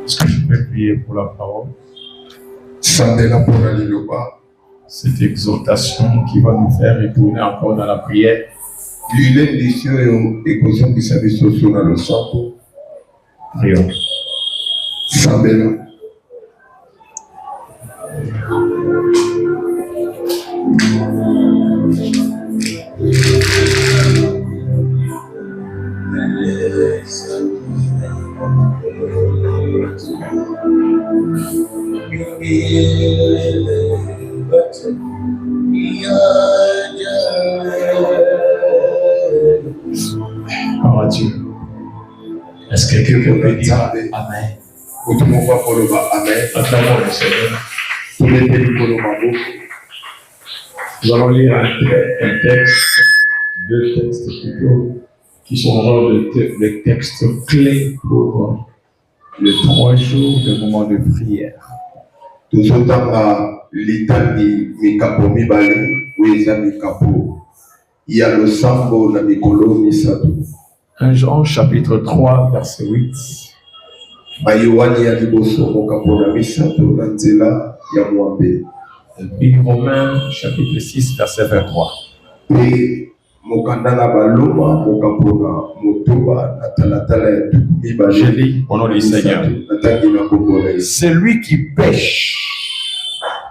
Est-ce que je peux prier pour la parole? Cette exhortation qui va nous faire retourner encore dans la prière. Prions. Oh Dieu. Est-ce que quelqu'un peut dire Amen? Acclamons le Seigneur. Nous allons lire un texte, deux textes plutôt, qui sont vraiment des textes clés pour les 3 jours de moment de prière. Un Jean chapitre 3 verset 8. Et Romains chapitre 6 verset 23. Je lis au nom du Seigneur. Celui qui pêche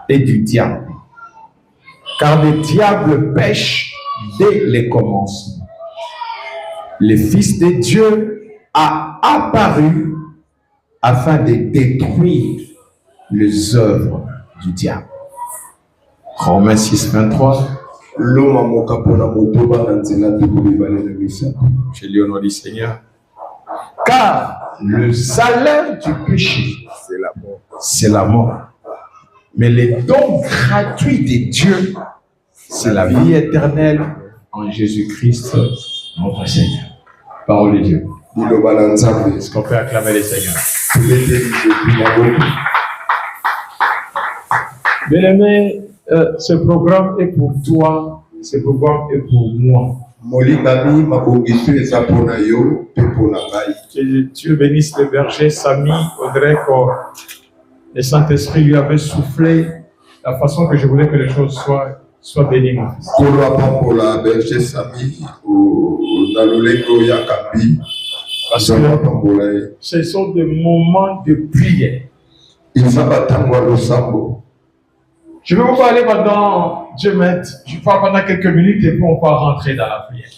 est du diable, car le diable pêche dès les commencements. Le Fils de Dieu a apparu afin de détruire les œuvres du diable. Romains 6, 23. Je lis au nom du Seigneur. Car le salaire du péché, c'est la mort. Mais le don gratuit de Dieu, c'est la vie éternelle en Jésus-Christ, notre Seigneur. Parole de Dieu. Est-ce qu'on peut acclamer le Seigneur? Bien-aimé, ce programme est pour toi, ce programme est pour moi. Que Dieu bénisse le berger Samy Audrey, que le Saint-Esprit lui avait soufflé la façon que je voulais que les choses soient bénies, mon fils. Parce que ce sont des moments de prière. Je vais vous parler pendant, Dieu m'aide, je parle pendant quelques minutes et puis on va rentrer dans la prière.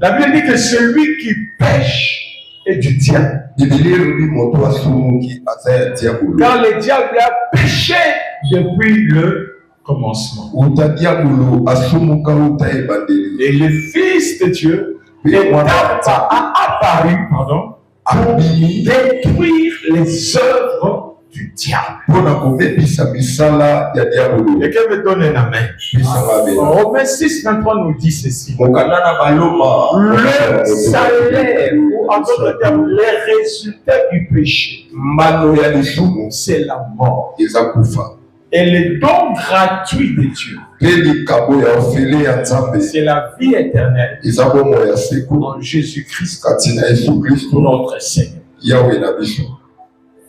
La Bible dit que celui qui pêche est du diable. Car le diable a péché depuis le commencement. Et le Fils de Dieu a apparu pour détruire les œuvres du diable. Quelqu'un me donne un amen. Romains 6, 23 nous dit ceci. Le salaire, ou en d'autres termes, les résultats du péché, c'est la mort. Et le don gratuit de Dieu, c'est la vie éternelle en Jésus-Christ, notre Seigneur.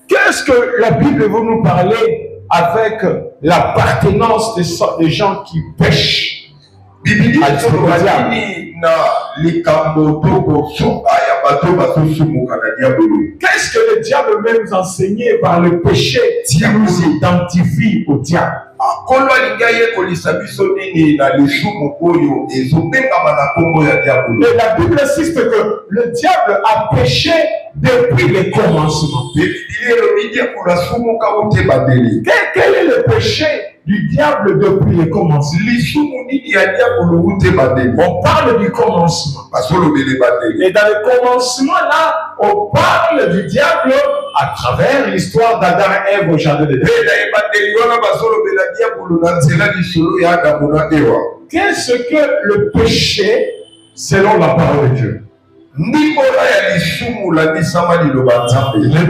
Qu'est-ce que la Bible veut nous parler avec l'appartenance des gens qui pêchent? Qu'est-ce que le diable veut nous enseigner par le péché qui nous identifie au diable? Et la Bible insiste que le diable a péché depuis le commencement. Quel est le péché du diable depuis le commencement. On parle du commencement. Et dans le commencement, là, on parle du diable à travers l'histoire d'Adam et Ève au jardin de Dieu. Qu'est-ce que le péché selon la parole de Dieu? Le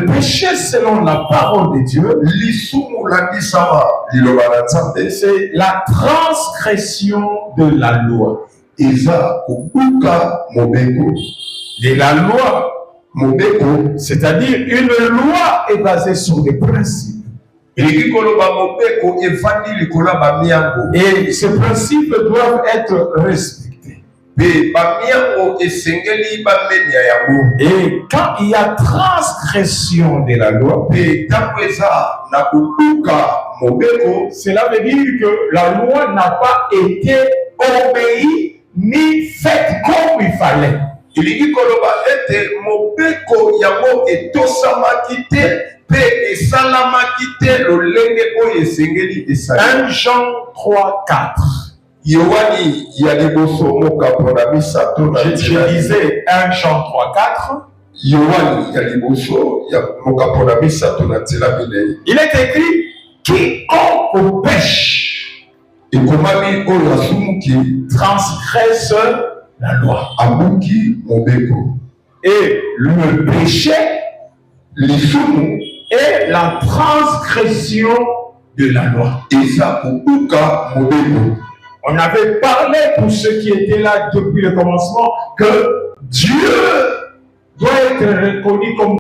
péché selon la parole de Dieu, c'est la transgression de la loi. Et la loi, c'est-à-dire une loi est basée sur des principes. Et ces principes doivent être respectés. Et quand il y a transgression de la loi, cela veut dire que la loi n'a pas été obéie ni faite comme il fallait. 1 Jean 3:4. Je disais 1 Jean 3:4. Il est écrit quiconque pêche transgresse la loi. Et le péché est la transgression de la loi. On avait parlé pour ceux qui étaient là depuis le commencement que Dieu doit être reconnu comme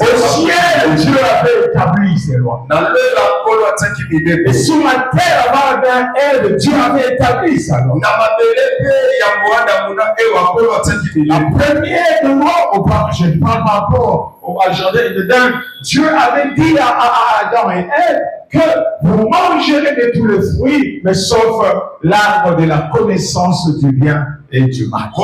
au ciel, Dieu avait établi ses lois. Et sur la terre, avant elle, Dieu avait établi sa loi. La première loi, je parle par rapport au jardin d'Éden, Dieu avait dit à Adam et Ève que vous mangerez de tous les fruits, mais sauf l'arbre de la connaissance du bien et du mal. Et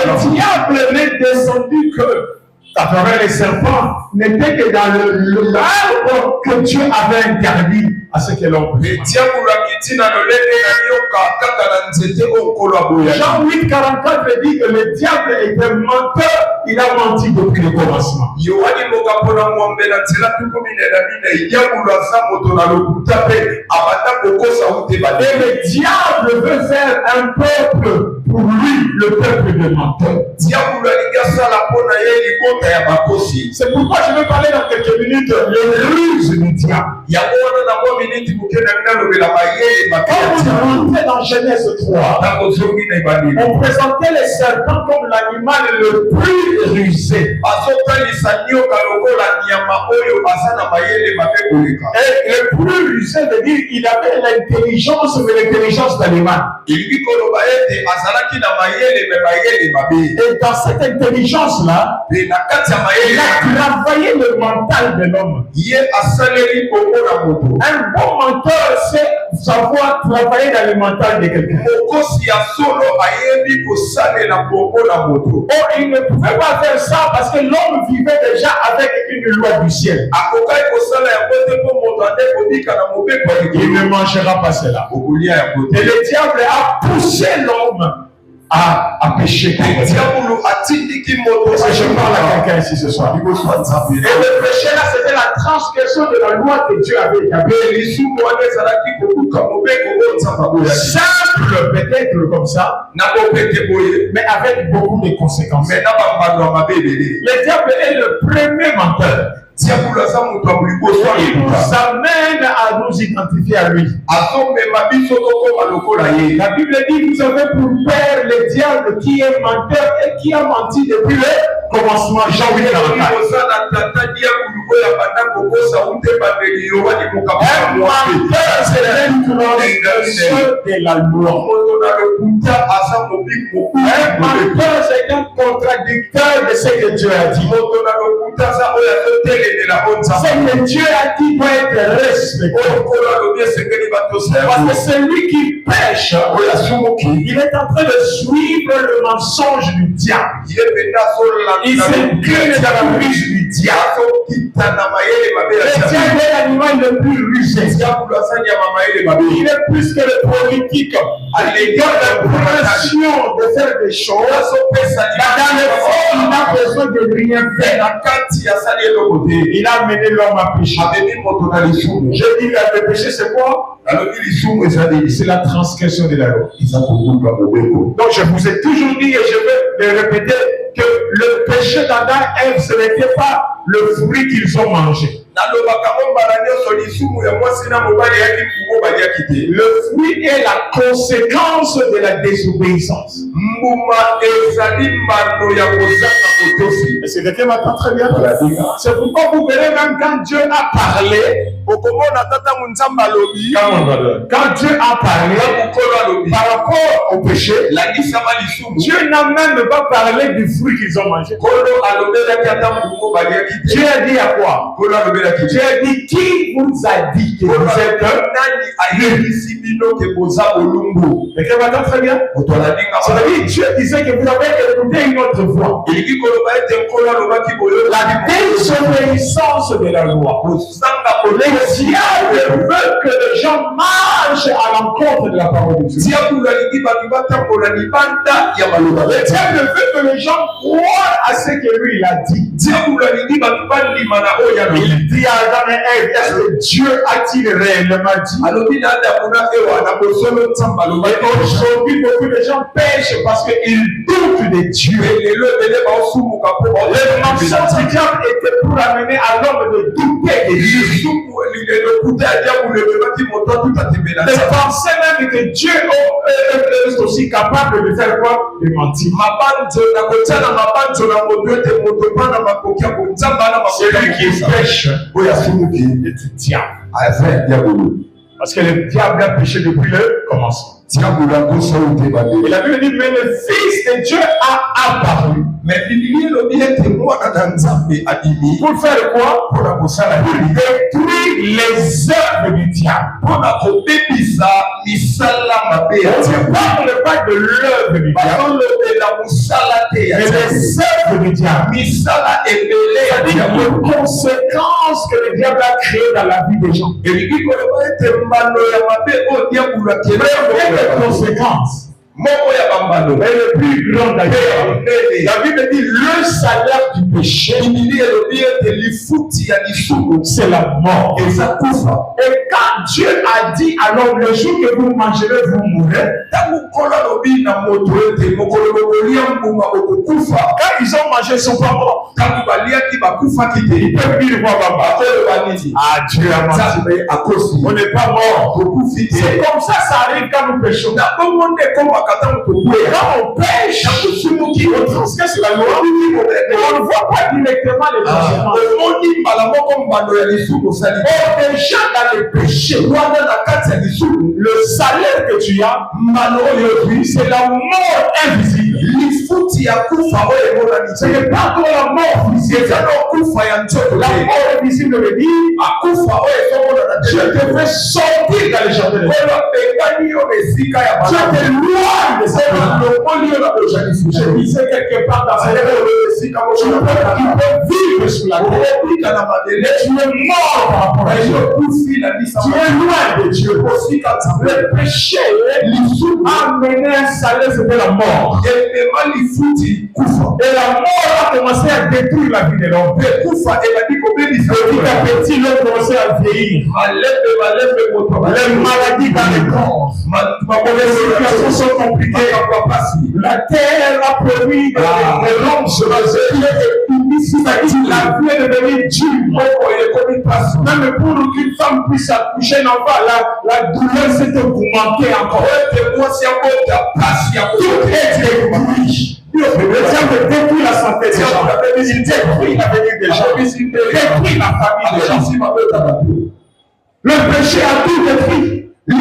le diable n'est descendu que à travers les serpents, n'était que dans l'arbre que Dieu avait interdit à ce que l'on prie. Jean 8:44 dit que le diable était menteur, il a menti depuis le commencement. Et le diable veut faire un peuple pour lui, le peuple de menteurs. C'est pourquoi je vais parler dans quelques minutes les ruses du diable. Quand vous rentrez dans Genèse 3, on présentait les serpents comme l'animal le plus rusé. Et le plus rusé veut dire qu'il avait l'intelligence, mais l'intelligence d'animal. Et dans cette intelligence-là, il a travaillé le mental de l'homme. Un bon menteur sait savoir travailler dans le mental de quelqu'un. Or, il ne pouvait pas faire ça parce que l'homme vivait déjà avec une loi du ciel. Il ne mangera pas cela. Et le diable a poussé l'homme à pécher. Et je parle à quelqu'un ici ce soir. Et le péché là, c'était la transgression de la loi que Dieu avait établie. Simple peut-être comme ça, mais avec beaucoup de conséquences. Le diable est le premier menteur. Il nous amène à nous identifier à lui. La Bible dit, vous avez pour père le diable qui est menteur et qui a menti depuis le commencement. Jean 8, 44. Un menteur, c'est l'introduction de la loi. Un menteur, c'est un contradicteur de ce que Dieu a dit. Ce que Dieu a dit doit être respecté. Parce que celui qui pêche, il est en train de suivre le mensonge du diable. Il s'incline dans la ruse du diable. Le diable est l'animal le plus rusé. Il est plus que le politique. Il a l'impression de faire des choses. Dans le fond, il n'a besoin de rien faire. Il a amené l'homme à pécher. Je dis le péché, c'est quoi? C'est la transgression de la loi. Donc je vous ai toujours dit et je vais le répéter que le péché d'Adam et Ève, ce n'était pas le fruit qu'ils ont mangé. Le fruit est la conséquence de la désobéissance. Est-ce que quelqu'un m'entend très bien? C'est pourquoi vous verrez même quand Dieu a parlé, quand Dieu a parlé par rapport au péché, Dieu n'a même pas parlé du fruit qu'ils ont mangé. Dieu a dit à quoi? Dieu a dit, qui vous a dit que vous êtes mais qu'elle va très bien. C'est-à-dire, Dieu disait que vous avez écouté une autre voix. La désobéissance de la loi. Le diable veut que les gens marchent à l'encontre de la parole de Dieu. Le diable veut que les gens croient à ce que lui il a dit. Il dit à Adam et Ève, est-ce que Dieu a-t-il réellement dit? Aujourd'hui, beaucoup de gens pêchent parce qu'ils doutent de Dieu. Le mensonge du diable était pour amener à l'homme de douter de Dieu. De penser même que Dieu est aussi capable de faire quoi? De mentir. Celui qui pêche est du diable. Parce que le diable a péché depuis le commencement. Et la Bible dit, mais le Fils de Dieu a apparu. Pour faire quoi? Pour détruire les œuvres du diable. On ne parle pas de l'œuvre du diable, mais des œuvres du diable. C'est-à-dire les conséquences que le diable a créées dans la vie des gens. Conséquences. Et le plus grand d'ailleurs, la Bible dit le salaire du péché, c'est la mort. Et quand Dieu a dit alors le jour que vous mangerez, vous mourrez. Quand ils ont mangé, ils ne sont pas morts. Ils peuvent dire ah, Dieu a menti. On n'est pas mort. C'est comme ça arrive quand nous péchons. Quand on pêche, on transgresse la loi, on ne voit pas directement les changements. Déjà dans le péché, le salaire que tu as, c'est la mort invisible. Ce n'est pas toi la mort visible. La mort invisible veut dire je te fais sortir dans les jardins. Tu es loin de cette je disais quelque part dans cette tu peux vivre sur la terre, mais tu es mort par rapport à Dieu. Tu es loin de Dieu. Le péché a mené un salaire, c'était la mort. Et la mort a commencé à détruire la vie de l'homme. Petit à petit, l'homme a commencé à vieillir. Les maladies dans le corps. Les situations sont compliquées. La terre a produit des ronces. La vie est devenue dure. Même pour qu'une femme puisse accoucher un enfant, la douleur s'est augmentée encore. Tout est détruit. Le diable détruit la santé des gens. Il détruit l'avenir des gens. Il détruit la famille des gens. Le péché a tout détruit. Le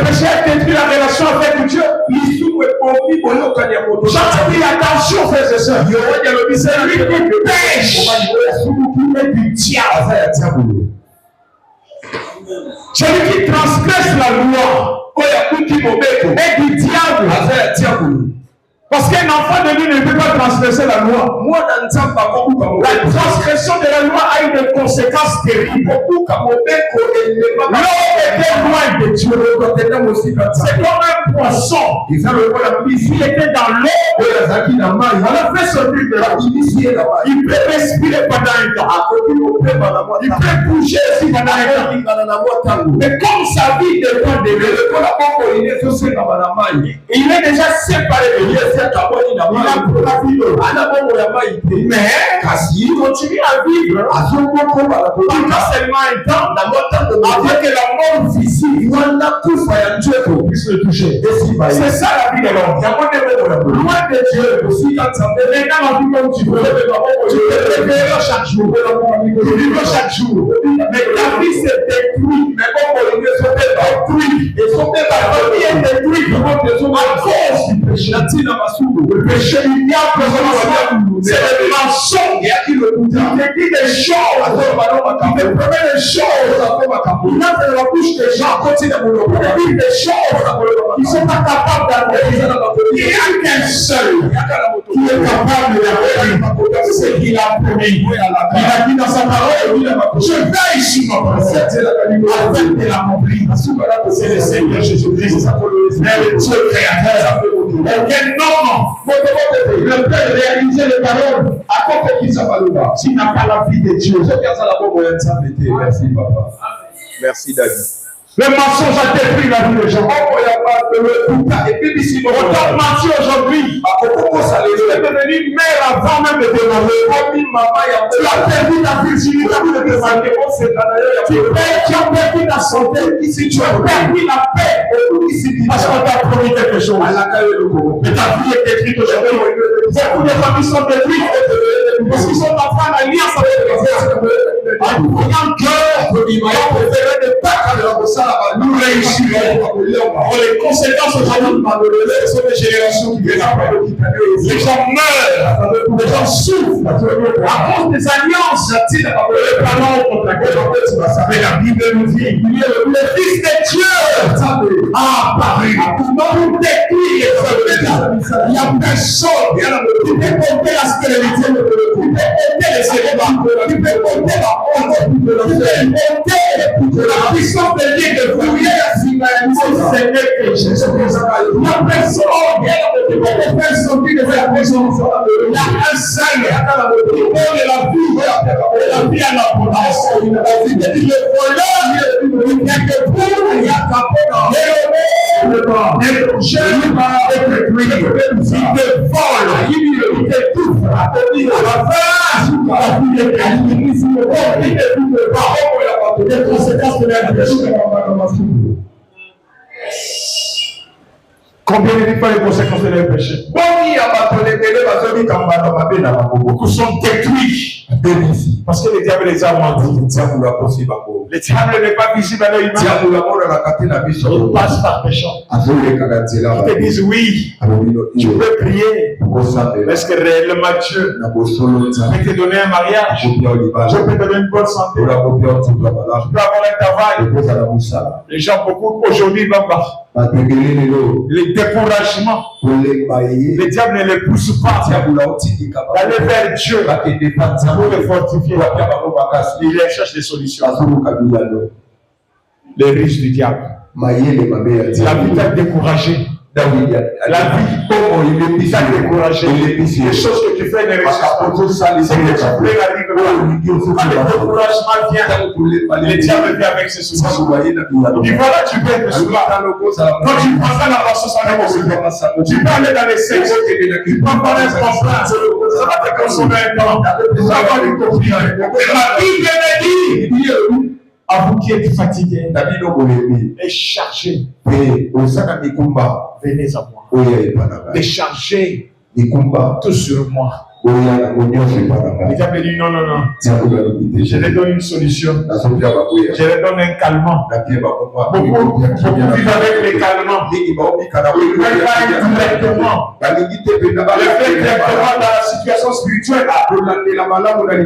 péché a détruit la relation avec Dieu. J'en dis attention, frères et sœurs. Celui qui pêche est du diable. Celui qui transgresse la loi est du diable. Parce qu'un enfant de Dieu ne peut pas transgresser la loi. La transgression de la loi a eu des conséquences terribles. L'homme était loin de Dieu. C'est comme un poisson. Il était dans l'eau. On a fait sortir de l'eau. Il peut respirer pendant un temps. Il peut bouger aussi pendant un temps. Mais comme sa vie dépend de lui, il est déjà séparé de Dieu. Mais il continue à vivre pendant seulement un temps avant que la mort physique puisse le toucher. C'est ça la vie de l'homme. Loin de Dieu. Maintenant, la vie comme tu veux. Tu peux te réveiller chaque jour. Tu vivre chaque jour. Mais ta vie s'est détruite. Et son vie est détruite à cause du péché. Le péché du diable, c'est le mensonge. Il te dit des choses. Il te promet des choses. Il entre dans la bouche des gens. Il te dit des choses qui ne sont pas capables d'accomplir. Il n'y a qu'un seul qui est capable d'accomplir ce qu'il a promis. Il a dit dans sa parole, je veille sur ma parole afin de l'accomplir. C'est le Seigneur Jésus-Christ, le Dieu créateur. Le Père réaliser les paroles à côté qui s'appelle là. S'il n'a pas la vie de Dieu, merci papa. Merci David. Le mensonge a détruit la vie des gens. Autant mentir aujourd'hui. Tu es devenu mère avant même de demander. Tu as perdu ta virginité avant de demander. Tu as perdu ta santé. Tu as perdu la paix. Parce qu'on t'a promis quelque chose. Mais ta vie est détruite aujourd'hui. Beaucoup de familles sont détruites. Parce qu'ils sont en train d'alliance avec les gens. En croyant que nous réussirons. Les conséquences aujourd'hui sont des générations qui viennent après. Les gens meurent, les gens souffrent à cause des alliances. Les parents ont contracté. Mais la Bible nous dit le Fils de Dieu a apparu pour détruire. Il n'y a personne qui peut compter la stérilité, qui peut compter les célébats, qui peut compter la honte, qui peut compter la puissance de Dieu de fouiller c'est que Jésus. Il n'y a personne qui ne fait la présence. Il y a un seul qui donne la vie à l'abondance. Il dit le voleur, il vient que pour, il y a ta peau. Jésus va détruire. Il te vole, il t'étouffe. Il les conséquences de la vie. Combien de fois les conséquences de leur péché? Beaucoup sont détruits. Parce que le diable les a menti. Le diable n'est pas visible à l'œil humain. Il passe par péché. Ils te disent oui, tu peux prier. Mais est-ce que réellement Dieu peut te donner un mariage? Dieu peut te donner une bonne santé. Tu peux avoir un travail. Les gens, beaucoup aujourd'hui vont bas. Le découragement, le diable ne les pousse pas d'aller vers Dieu pour les fortifier. Il cherche des solutions. Les riches du diable. La vie t'a découragé. La vie t'a découragé. Les choses que tu fais ne réussissent pas. C'est que tu voulais la vie. Quand le découragement vient, le diable vient avec ses soucis. Il dit voilà, tu peux être souvent. Quand tu passes dans la ressource, tu peux aller dans les sexes. Tu peux parler un contrat. Ça va te consommer un temps. Ça va lui confier. La Bible me dit. À vous qui êtes fatigués et chargés, venez à moi. Déchargez tout sur moi. Il avait dit non. Je lui donne une solution. Je lui donne un calmant. Beaucoup vivent avec les calmants. Ils ne veulent pas directement. Le fait directement dans la situation spirituelle.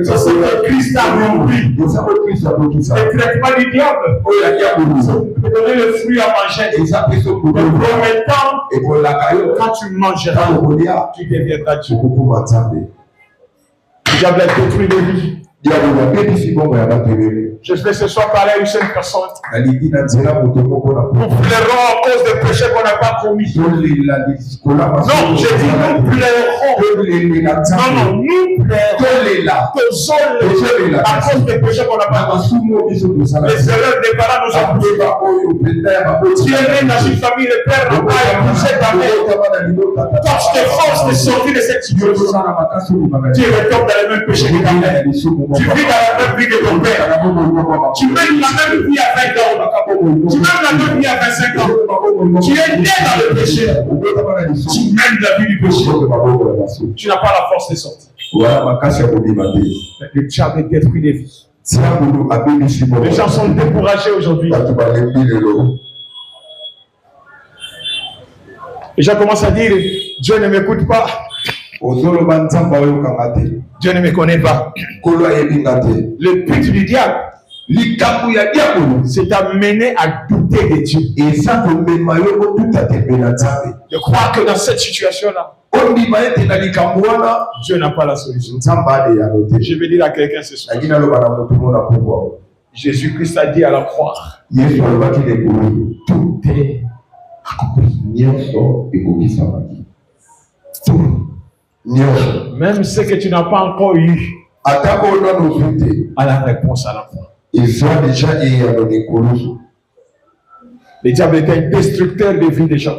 C'est ce que Christ a compris. Le traitement du diable. De donner le fruit à manger. Le premier temps, quand tu mangeras, tu deviendras Dieu. Le diable a détruit des vies. Je vais ce soir parler à une seule personne. Nous pleurons à cause des péchés qu'on n'a pas commis. Non, je dis nous pleurons. Non, nous pleurons. À cause des péchés qu'on n'a pas commis. Les erreurs des parents nous ont poussés. Tu es né dans une famille, le père n'a pas épousé ta mère. Quand tu te forces de sortir de cette situation, tu retombes dans le même péché que ta mère. Tu vis dans la même vie que ton père. Tu mènes la même vie à 20 ans. Tu mènes la même vie à 25 ans. Tu es né dans le péché. Tu mènes la vie du péché. Tu n'as pas la force de sortir. Le diable détruit des vies. Les gens sont découragés aujourd'hui. Les gens commencent à dire Dieu ne m'écoute pas. Dieu ne me connaît pas. Le but du diable, c'est d'amener à douter de Dieu. Je crois que dans cette situation-là, Dieu n'a pas la solution. Je vais dire à quelqu'un ce soir. Jésus-Christ a dit à la croix, tout est accompli. Même ce que tu n'as pas encore eu, à la réponse à la croix. Le diable est un destructeur de vie des gens.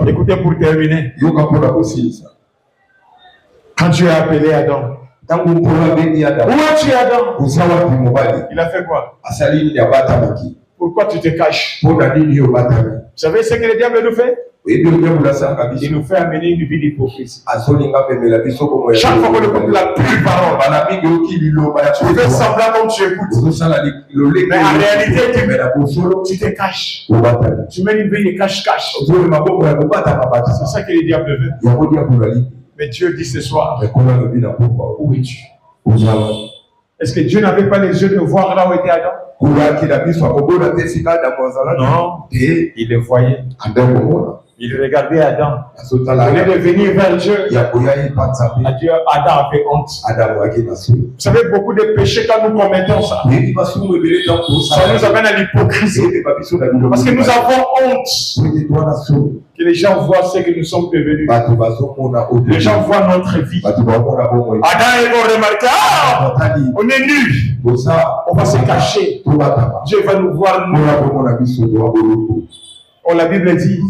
Écoutez, pour terminer, quand Dieu a appelé Adam, où es-tu Adam? Il a fait quoi? Pourquoi tu te caches? Vous savez ce que le diable nous fait? Il nous fait amener une vie d'hypocrisie. Chaque fois qu'on écoute la pure parole, tu fais semblant comme tu écoutes. Mais en réalité, tu te caches. Tu mets une vie de cache-cache. C'est ça que le diable veut. Mais Dieu dit ce soir, où es-tu? Est-ce que Dieu n'avait pas les yeux de voir là où était Adam? Non, il le voyait. Il regardait Adam. Il est venu vers Dieu. Adam avait honte. Vous savez, beaucoup de péchés quand nous commettons ça, ça nous amène à l'hypocrisie. Parce que nous avons honte. Que les gens voient ce que nous sommes devenus. Les gens voient notre vie. Adam et vont remarquer, on est nus. On va se cacher. Dieu va nous voir nous. Oh, la Bible dit,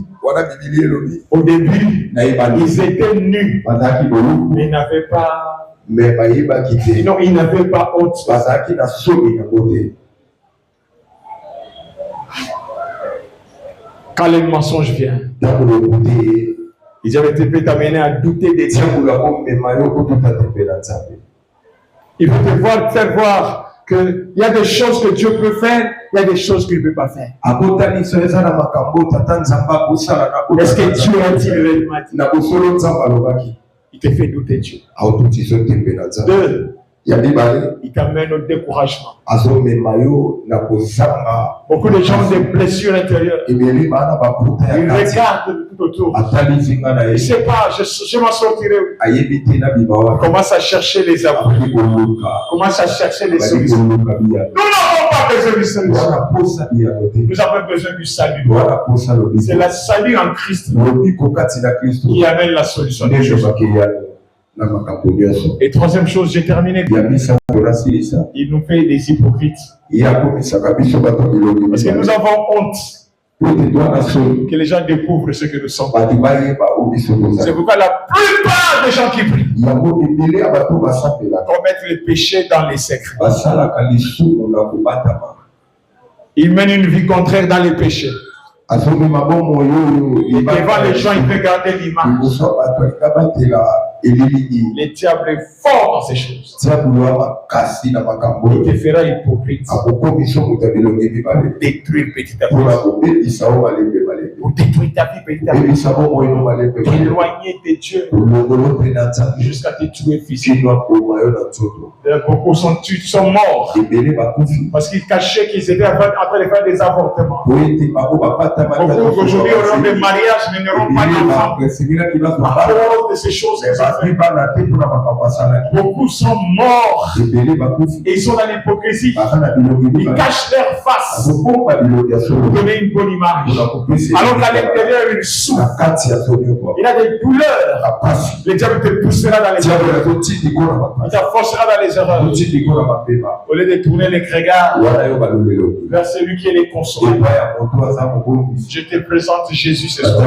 au début, ils étaient nus, mais ils n'avaient pas, sinon ils n'avaient pas honte. Quand le mensonge vient, ils avaient été amenés à douter des dieux. Il faut te faire voir qu'il y a des choses que Dieu peut faire, il y a des choses qu'il ne peut pas faire. Est-ce que Dieu a-t-il réellement dit? Il te fait douter Dieu. Deux, il t'amène au découragement. Beaucoup de gens ont des blessures intérieures. Ils regardent tout autour. Ils ne savent pas, je m'en sortirai. Commence à chercher les amours. Commence à chercher les solutions. Nous n'avons pas besoin d'une solution. Nous avons besoin du salut. C'est le salut en Christ qui amène la solution des choses. Et troisième chose, j'ai terminé. Il nous fait des hypocrites. Parce que nous avons honte que les gens découvrent ce que nous sommes. C'est pourquoi la plupart des gens qui prient commettent les péchés dans les secrets. Ils mènent une vie contraire dans les péchés. Et devant les gens, il peut garder l'image. Le diable est fort dans ces choses. Il te fera hypocrite pour détruire petit à petit. Pour détruire ta vie petit à petit. T'éloigner de Dieu jusqu'à te tuer physiquement. Beaucoup sont morts parce qu'ils cachaient qu'ils étaient en train de faire des avortements. Beaucoup aujourd'hui auront des mariages mais n'auront pas d'enfants à cause de ces choses. Beaucoup sont morts et ils sont dans l'hypocrisie. Ils cachent leur face pour donner une bonne image. Alors qu'à l'intérieur, il souffre. Il a des douleurs. Le diable te poussera dans les erreurs. Il te forcera dans les erreurs. Au lieu de tourner les regards vers celui qui est les consolateur. Je te présente Jésus ce soir.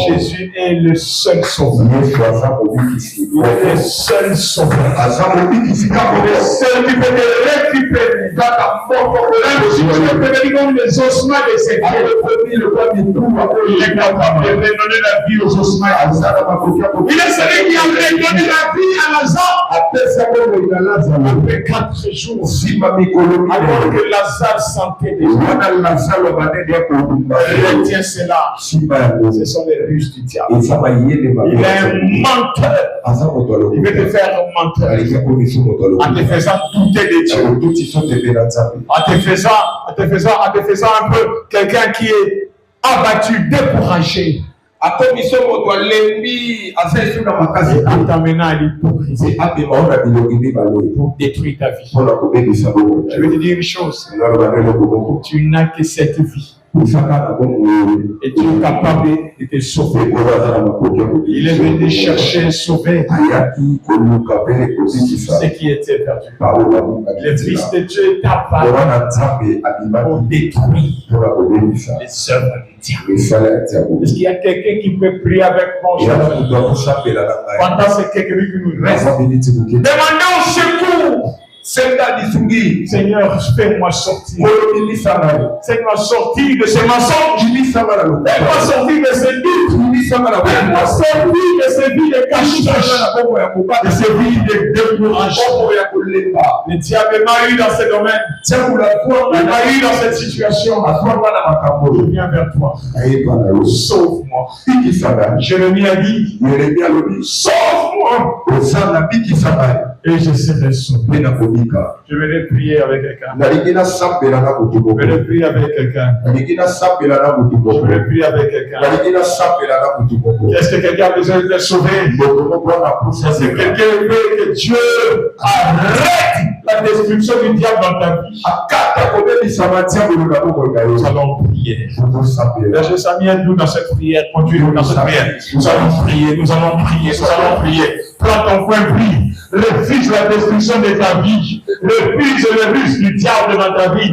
Jésus est le seul sauveur. Il est le seul sauveur. Il est le seul qui peut te récupérer. Si tu veux devenir comme les ossements de ses pieds, il est capable de redonner la vie aux ossements. Il est celui qui a redonné la vie à Lazare après 4 jours. Alors que Lazare sentait déjà. Retiens cela. Ce sont les ruses du diable. Il est un menteur. Il veut te faire un menteur. En te faisant douter de Dieu. En te faisant un peu quelqu'un qui est abattu, découragé. Il t'amène à l'hypocrisie pour détruire ta vie. Je vais te dire une chose. Tu n'as que cette vie. Et tu es capable de te sauver. Il est venu chercher, sauver ce qui était perdu. Le Fils de Dieu est apparu pour détruire les œuvres du diable. Est-ce qu'il y a quelqu'un qui peut prier avec moi aujourd'hui? Pendant ces quelques minutes qui nous restent, demandons au secours. Seigneur, fais-moi sortir. Fais-moi sortir de ce mensonge. Fais-moi sortir de ce doute. Fais-moi sortir de ce vie de cache-cache. De ce vie de découragement. Le diable m'a eu dans ce domaine. Il m'a eu dans cette situation. Je viens vers toi. Sauve-moi. Jérémie a dit, sauve-moi. Et je serai sauvé. Je vais prier avec quelqu'un. Je vais prier avec quelqu'un. Je vais prier avec quelqu'un. Est-ce que quelqu'un a besoin d'être sauvé? Est-ce que quelqu'un veut que Dieu arrête la destruction du diable dans ta vie? Nous allons prier. Verset Samuel, nous dans cette prière, conduis-nous dans cette prière. Nous allons prier, nous allons prier, nous allons prier. Prends ton point, prie. Refuse la destruction de ta vie. Refuse le risque du diable dans ta vie.